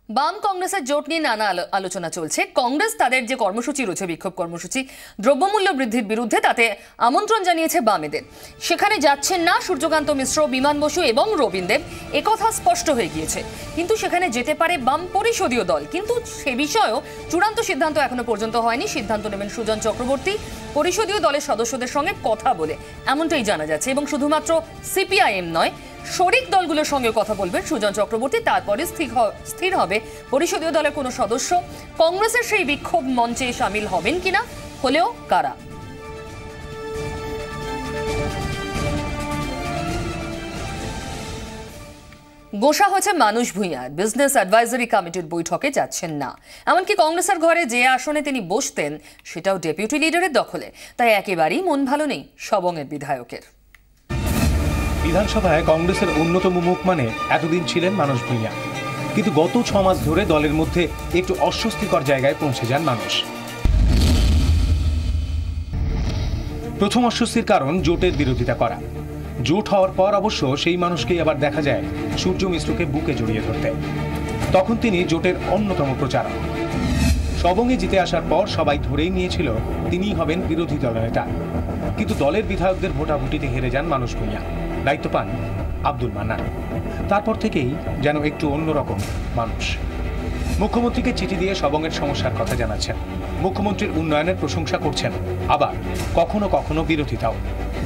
বাম কংগ্রেসের জোট নিয়ে নানা আলোচনা চলছে। কংগ্রেস তাদের যে কর্মসূচি রয়েছে, বিক্ষোভ কর্মসূচি, দ্রব্যমূল্য বৃদ্ধির বিরুদ্ধে, তাতে আমন্ত্রণ জানিয়েছে বামেদের। সেখানে যাচ্ছেন না সূর্যকান্ত মিশ্র, বিমান বসু এবং রবীন দেব, একথা স্পষ্ট হয়ে গিয়েছে। কিন্তু সেখানে যেতে পারে বাম পরিষদীয় দল, কিন্তু সে বিষয়েও চূড়ান্ত সিদ্ধান্ত এখনো পর্যন্ত হয়নি। সিদ্ধান্ত নেবেন সুজন চক্রবর্তী পরিষদীয় দলের সদস্যদের সঙ্গে কথা বলে, এমনটাই জানা যাচ্ছে। এবং শুধুমাত্র সিপিআইএম নয়, শরিক দলগুলোর সঙ্গে কথা বলবেন সুজন চক্রবর্তী। তারপরে স্থির হবে পরিষদীয় দলের কোনো সদস্য কংগ্রেসের সেই বিক্ষোভ মঞ্চে সামিল হবেন কিনা, হলেও কারা। গোসা হয়েছে মানুষ ভূঁইয়ার, বিজনেস অ্যাডভাইজারি কমিটির বৈঠকে যাচ্ছেন না। এমনকি কংগ্রেসের ঘরে যে আসনে তিনি বসতেন সেটাও ডেপুটি লিডারের দখলে। তাই একেবারেই মন ভালো নেই সবংয়ের বিধায়কের। বিধানসভায় কংগ্রেসের অন্যতম মুখ মানে এতদিন ছিলেন মানুষ ভূঁইয়া, কিন্তু গত 6 মাস ধরে দলের মধ্যে একটু অস্বস্তিকর জায়গায় পৌঁছে যান মানুষ। প্রথম অস্বস্তির কারণ জোটের বিরোধিতা করা। জোট হওয়ার পর অবশ্য সেই মানুষকেই আবার দেখা যায় সূর্য মিশ্রকে বুকে জড়িয়ে ধরতে। তখন তিনি জোটের অন্যতম প্রচারক। সবংয়ে জিতে আসার পর সবাই ধরেই নিয়েছিল তিনিই হবেন বিরোধী দলনেতা, কিন্তু দলের বিধায়কদের ভোটাভুটিতে হেরে যান মানুষ ভূঁইয়া। দায়িত্ব পান আব্দুল মান্নান। তারপর থেকেই যেন একটু অন্যরকম মানুষ। মুখ্যমন্ত্রীকে চিঠি দিয়ে সবংয়ের সমস্যার কথা জানাচ্ছেন, মুখ্যমন্ত্রীর উন্নয়নের প্রশংসা করছেন, আবার কখনো কখনো বিরোধিতাও।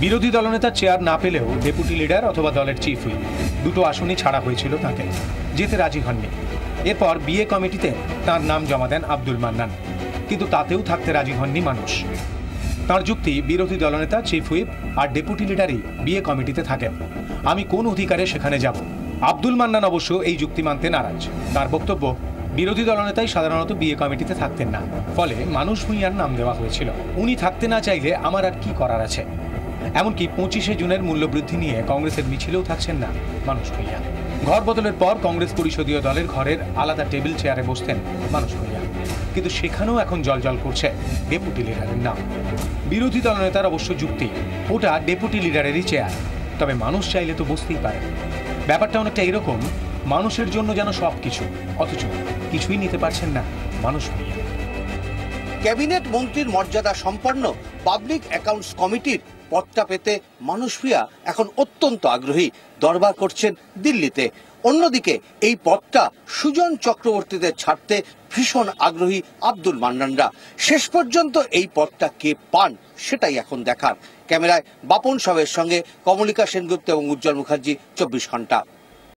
বিরোধী দলনেতার চেয়ার না পেলেও ডেপুটি লিডার অথবা দলের চিফ হুইপ দুটো আসনই ছাড়া হয়েছিল তাকে, যেতে রাজি হননি। এরপর বিএ কমিটিতে তার নাম জমা দেন আব্দুল মান্নান, কিন্তু তাতেও থাকতে রাজি হননি মানুষ। তার যুক্তি, বিরোধী দলনেতা, চিফ হুইপ আর ডেপুটি লিডারই বিএ কমিটিতে থাকেন, আমি কোন অধিকারে সেখানে যাব। আব্দুল মান্নান অবশ্য এই যুক্তি মানতে নারাজ। তার বক্তব্য, বিরোধী দলনেতাই সাধারণত বিএ কমিটিতে থাকতেন না, ফলে মানুষ ভূঁইয়ার নাম দেওয়া হয়েছিল। উনি থাকতে না চাইলে আমার আর কি করার আছে। এমনকি 25শে জুনের মূল্যবৃদ্ধি নিয়ে কংগ্রেসের মিছিলেও থাকছেন না মানুষ ভূঁইয়া। ঘর বদলের পর কংগ্রেস পরিষদীয় দলের ঘরের আলাদা টেবিল চেয়ারে বসতেন মানুষ ভূঁইয়া, কিন্তু সেখানেও এখন জলজল করছে ডেপুটি লিডারের নাম। বিরোধী দলনেতার অবশ্য যুক্তি, ওটা ডেপুটি লিডারেরই চেয়ার, তবে মানুষ চাইলে তো বসতেই পারে। ব্যাপারটা অনেকটা এরকম, মানুষের জন্য যেন সবকিছু, অথচ কিছুই নিতে পারছেন না মানুষ ভূঁইয়া। ক্যাবিনেট মন্ত্রীর মর্যাদা সম্পন্ন পাবলিক অ্যাকাউন্টস কমিটির পদটা পেতে মানুষ ভূঁইয়া এখন অত্যন্ত আগ্রহী, দরবার করছেন দিল্লিতে। অন্যদিকে এই পদটা সুজন চক্রবর্তীদের ছাড়তে ভীষণ আগ্রহী আব্দুল মান্নানরা। শেষ পর্যন্ত এই পদটা কে পান সেটাই এখন দেখার। ক্যামেরায় বাপন সবের সঙ্গে কমলিকা সেনগুপ্ত এবং উজ্জ্বল মুখার্জি, 24 ঘন্টা।